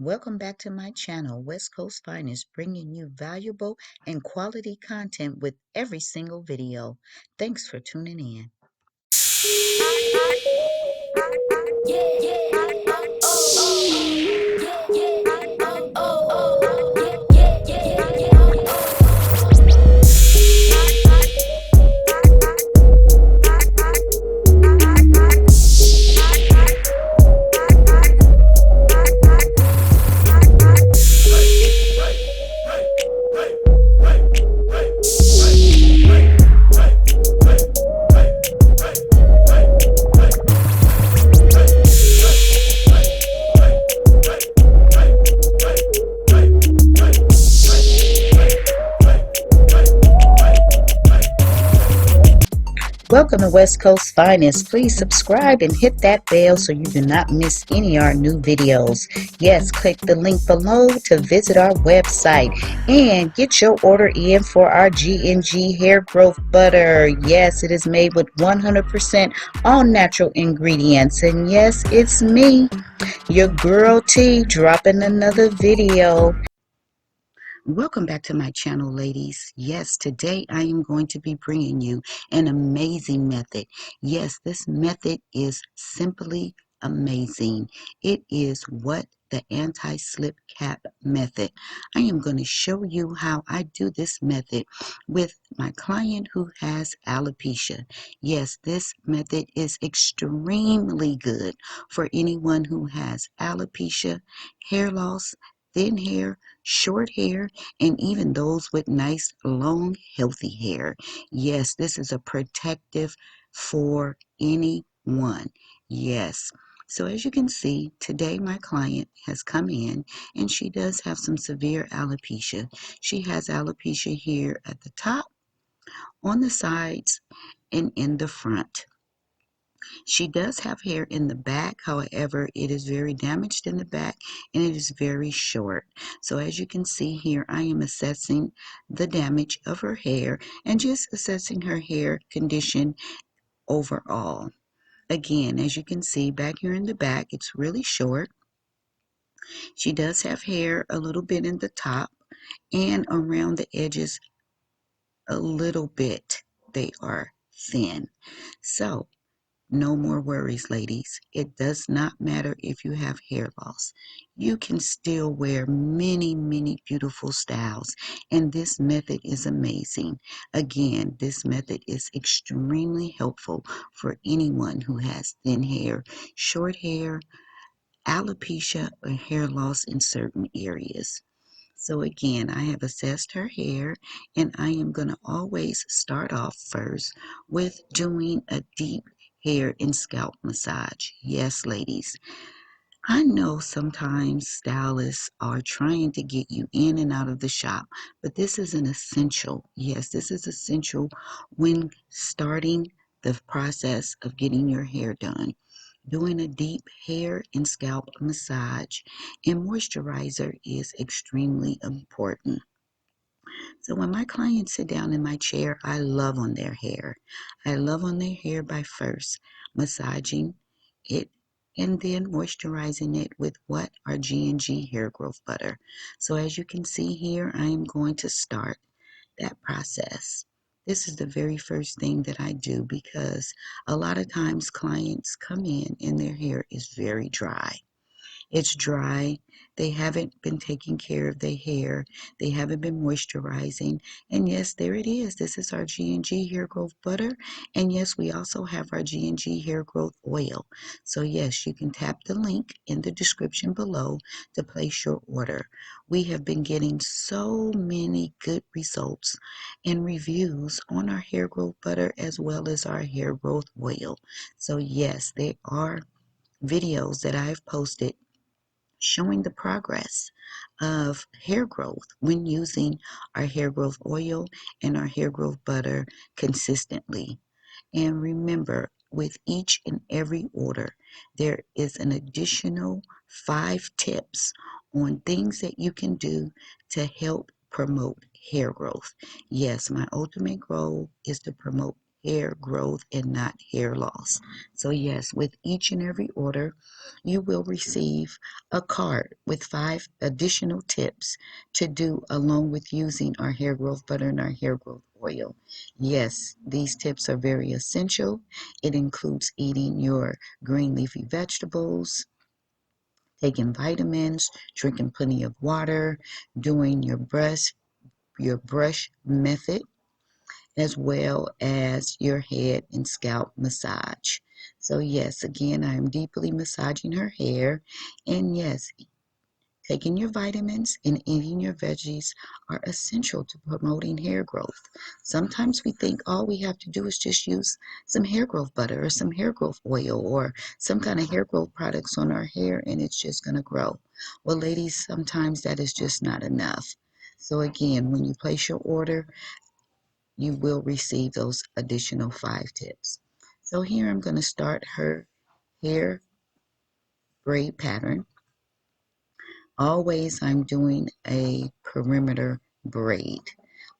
Welcome back to my channel, West Coast Finest, bringing you valuable and quality content with every single video. Thanks for tuning in. Welcome to West Coast Finest. Please subscribe and hit that bell so you do not miss any of our new videos. Yes, click the link below to visit our website and get your order in for our G&G hair growth butter. Yes, it is made with 100% all natural ingredients. And yes, it's me, your girl T, dropping another video. Welcome back to my channel, ladies. Yes, today I am going to be bringing you an amazing method. Yes, this method is simply amazing. It is what the anti-slip cap method. I am going to show you how I do this method with my client who has alopecia. Yes, this method is extremely good for anyone who has alopecia, hair loss, thin hair, short hair, and even those with nice, long, healthy hair. Yes, this is a protective for anyone. Yes. So as you can see, today my client has come in and she does have some severe alopecia. She has alopecia here at the top, on the sides, and in the front. She does have hair in the back, however, it is very damaged in the back and it is very short. So as you can see here, I am assessing the damage of her hair and just assessing her hair condition overall. Again, as you can see back here in the back, it's really short. She does have hair a little bit in the top and around the edges a little bit. They are thin. So no more worries, ladies. It does not matter if you have hair loss. You can still wear many, many beautiful styles, and this method is amazing. Again, this method is extremely helpful for anyone who has thin hair, short hair, alopecia, or hair loss in certain areas. So again, I have assessed her hair and I am going to always start off first with doing a deep hair and scalp massage. Yes, ladies. I know sometimes stylists are trying to get you in and out of the shop, but this is an essential. Yes, this is essential when starting the process of getting your hair done. Doing a deep hair and scalp massage and moisturizer is extremely important. So when my clients sit down in my chair, I love on their hair. I love on their hair by first massaging it and then moisturizing it with what? Our G&G hair growth butter. So as you can see here, I am going to start that process. This is the very first thing that I do because a lot of times clients come in and their hair is very dry. It's dry. They haven't been taking care of their hair. They haven't been moisturizing. And yes, there it is. This is our G&G hair growth butter. And yes, we also have our G&G hair growth oil. So yes, you can tap the link in the description below to place your order. We have been getting so many good results and reviews on our hair growth butter as well as our hair growth oil. So yes, there are videos that I've posted showing the progress of hair growth when using our hair growth oil and our hair growth butter consistently. And remember, with each and every order, there is an additional 5 tips on things that you can do to help promote hair growth. Yes, my ultimate goal is to promote hair growth and not hair loss. So yes, with each and every order, you will receive a card with 5 additional tips to do along with using our hair growth butter and our hair growth oil. Yes, these tips are very essential. It includes eating your green leafy vegetables, taking vitamins, drinking plenty of water, doing your brush method, as well as your head and scalp massage. So yes, again, I am deeply massaging her hair. And yes, taking your vitamins and eating your veggies are essential to promoting hair growth. Sometimes we think all we have to do is just use some hair growth butter or some hair growth oil or some kind of hair growth products on our hair and it's just going to grow. Well, ladies, sometimes that is just not enough. So again, when you place your order, you will receive those additional 5 tips. So here I'm going to start her hair braid pattern. Always I'm doing a perimeter braid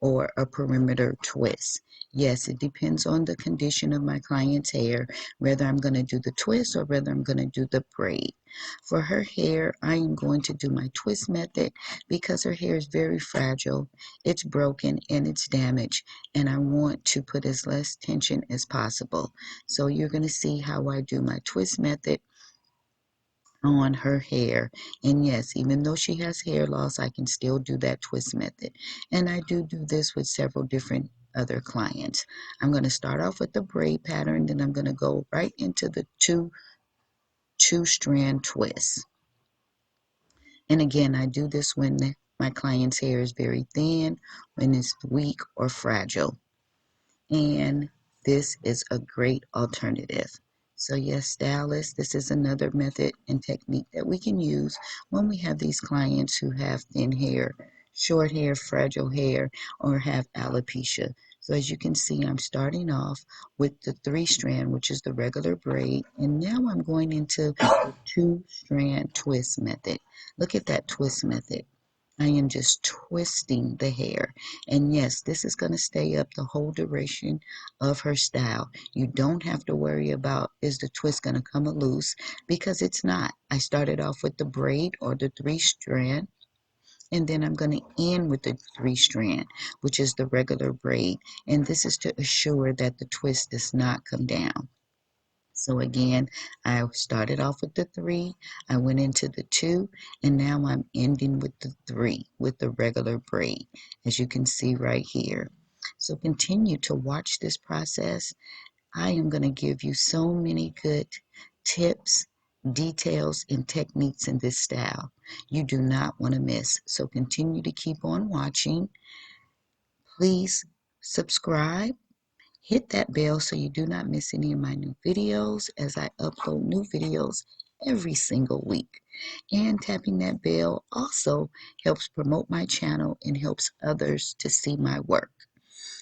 or a perimeter twist. Yes, it depends on the condition of my client's hair, whether I'm going to do the twist or whether I'm going to do the braid. For her hair, I am going to do my twist method because her hair is very fragile, it's broken, and it's damaged, and I want to put as less tension as possible. So you're going to see how I do my twist method on her hair. And yes, even though she has hair loss, I can still do that twist method. And I do this with several different other clients. I'm going to start off with the braid pattern, then I'm going to go right into the two strand twist. And again, I do this when my client's hair is very thin, when it's weak or fragile. And this is a great alternative. So yes, stylists, this is another method and technique that we can use when we have these clients who have thin hair, short hair, fragile hair, or have alopecia. So as you can see, I'm starting off with the 3-strand, which is the regular braid, and now I'm going into the 2-strand twist method. Look at that twist method. I am just twisting the hair. And yes, this is going to stay up the whole duration of her style. You don't have to worry about is the twist going to come loose because it's not. I started off with the braid or the 3-strand. And then I'm going to end with the 3-strand, which is the regular braid. And this is to assure that the twist does not come down. So again, I started off with the 3, I went into the 2, and now I'm ending with the 3 with the regular braid, as you can see right here. So continue to watch this process. I am going to give you so many good tips, details, and techniques in this style. You do not want to miss. So continue to keep on watching. Please subscribe. Hit that bell so you do not miss any of my new videos as I upload new videos every single week. And tapping that bell also helps promote my channel and helps others to see my work.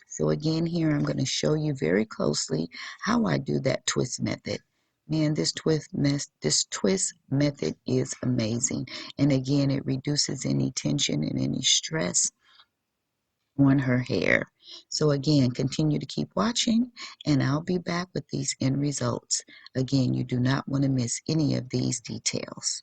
So again, here I'm going to show you very closely how I do that twist method. Man, this twist method is amazing. And again, it reduces any tension and any stress on her hair. So again, continue to keep watching and I'll be back with these end results. Again, you do not want to miss any of these details.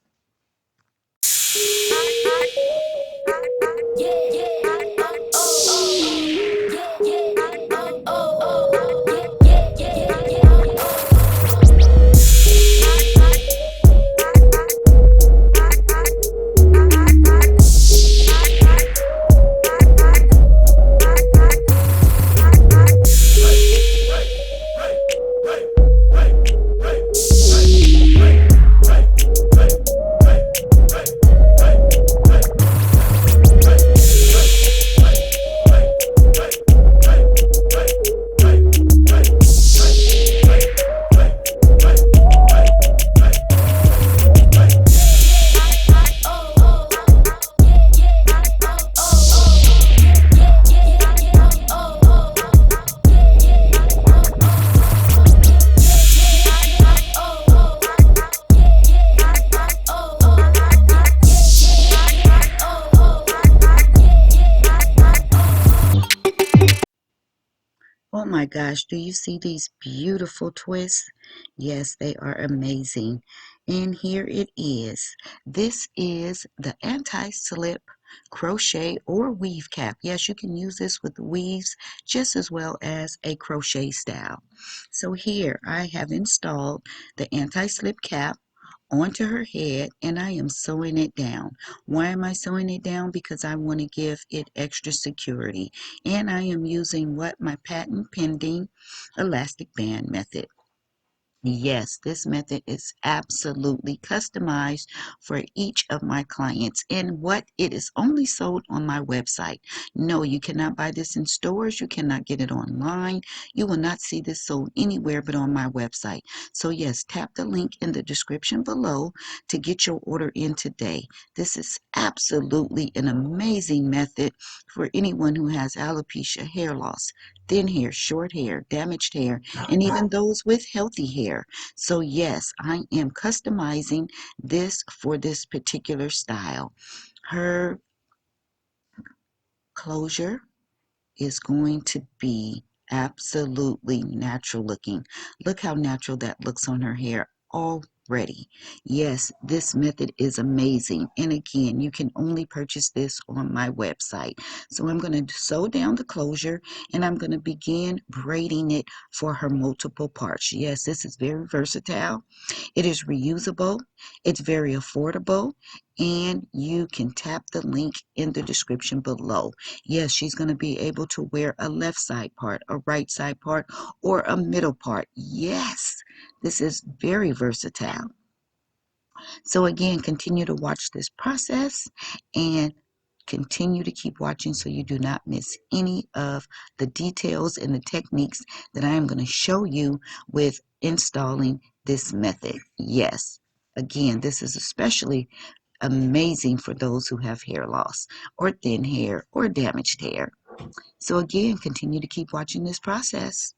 my gosh, do you see these beautiful twists? Yes, they are amazing. And here it is. This is the anti-slip crochet or weave cap. Yes, you can use this with weaves just as well as a crochet style. So here I have installed the anti-slip cap onto her head, and I am sewing it down. Why am I sewing it down? Because I want to give it extra security. And I am using what? My patent pending elastic band method. Yes, this method is absolutely customized for each of my clients, and what it is only sold on my website. No, you cannot buy this in stores. You cannot get it online. You will not see this sold anywhere but on my website. So yes, tap the link in the description below to get your order in today. This is absolutely an amazing method for anyone who has alopecia, hair loss, thin hair, short hair, damaged hair, and even those with healthy hair. So yes, I am customizing this for this particular style. Her closure is going to be absolutely natural looking. Look how natural that looks on her hair already. Yes, this method is amazing. And again, you can only purchase this on my website. So I'm going to sew down the closure and I'm going to begin braiding it for her multiple parts. Yes, this is very versatile. It is reusable, it's very affordable, and you can tap the link in the description below. Yes, she's going to be able to wear a left side part, a right side part, or a middle part. Yes, this is very versatile. So again, continue to watch this process and continue to keep watching so you do not miss any of the details and the techniques that I am going to show you with installing this method. Yes, again, this is especially amazing for those who have hair loss or thin hair or damaged hair. So again, continue to keep watching this process.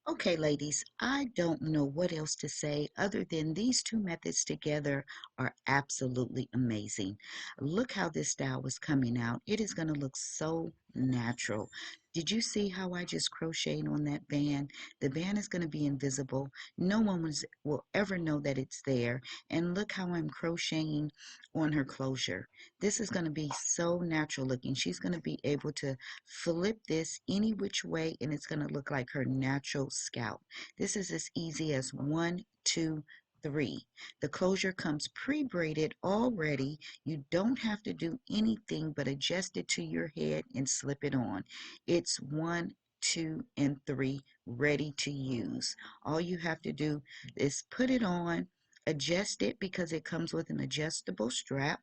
Okay, ladies, I don't know what else to say other than these two methods together are absolutely amazing. Look how this style is coming out. It is going to look so natural. Did you see how I just crocheted on that band? The band is going to be invisible. No one will ever know that it's there. And look how I'm crocheting on her closure. This is going to be so natural looking. She's going to be able to flip this any which way and it's going to look like her natural scalp. This is as easy as 1, 2, 3. The closure comes pre-braided already. You don't have to do anything but adjust it to your head and slip it on. It's 1, 2, and 3 ready to use. All you have to do is put it on, adjust it because it comes with an adjustable strap,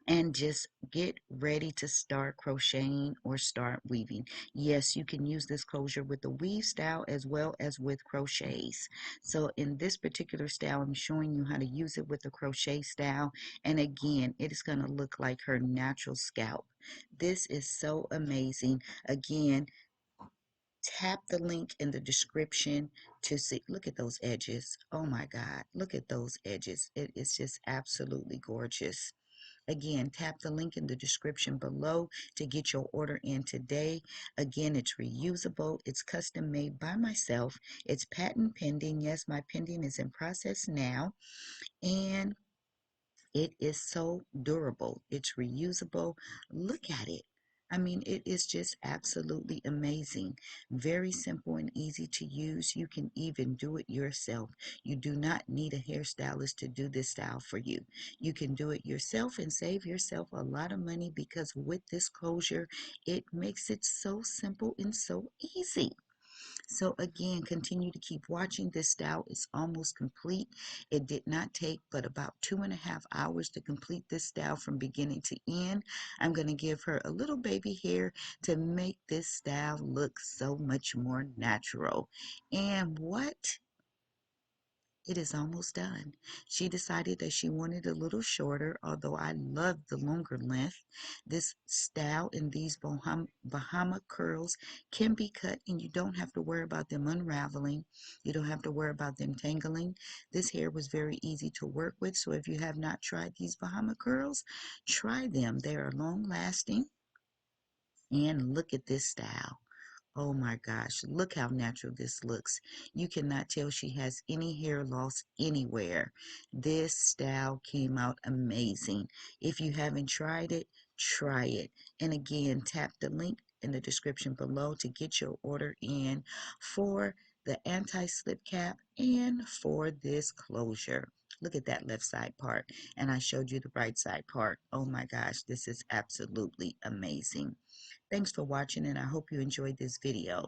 and just get ready to start crocheting or start weaving. Yes, you can use this closure with the weave style as well as with crochets. So in this particular style, I'm showing you how to use it with the crochet style, and again, it is going to look like her natural scalp. This is so amazing. Again, tap the link in the description to see. Look at those edges. Oh my God, look at those edges. It is just absolutely gorgeous. Again, tap the link in the description below to get your order in today. Again, it's reusable. It's custom made by myself. It's patent pending. Yes, my pending is in process now. And it is so durable. It's reusable. Look at it. I mean, it is just absolutely amazing. Very simple and easy to use. You can even do it yourself. You do not need a hairstylist to do this style for you. You can do it yourself and save yourself a lot of money because with this closure, it makes it so simple and so easy. So again, continue to keep watching. This style is almost complete. It did not take but about 2.5 hours to complete this style from beginning to end. I'm going to give her a little baby hair to make this style look so much more natural. And what? It is almost done. She decided that she wanted a little shorter, although I love the longer length. This style and these Bahama curls can be cut and you don't have to worry about them unraveling. You don't have to worry about them tangling. This hair was very easy to work with, so if you have not tried these Bahama curls, try them. They are long lasting. And look at this style. Oh my gosh, look how natural this looks. You cannot tell she has any hair loss anywhere. This style came out amazing. If you haven't tried it, try it. And again, tap the link in the description below to get your order in for the anti-slip cap and for this closure. Look at that left side part. And I showed you the right side part. Oh my gosh, this is absolutely amazing. Thanks for watching and I hope you enjoyed this video.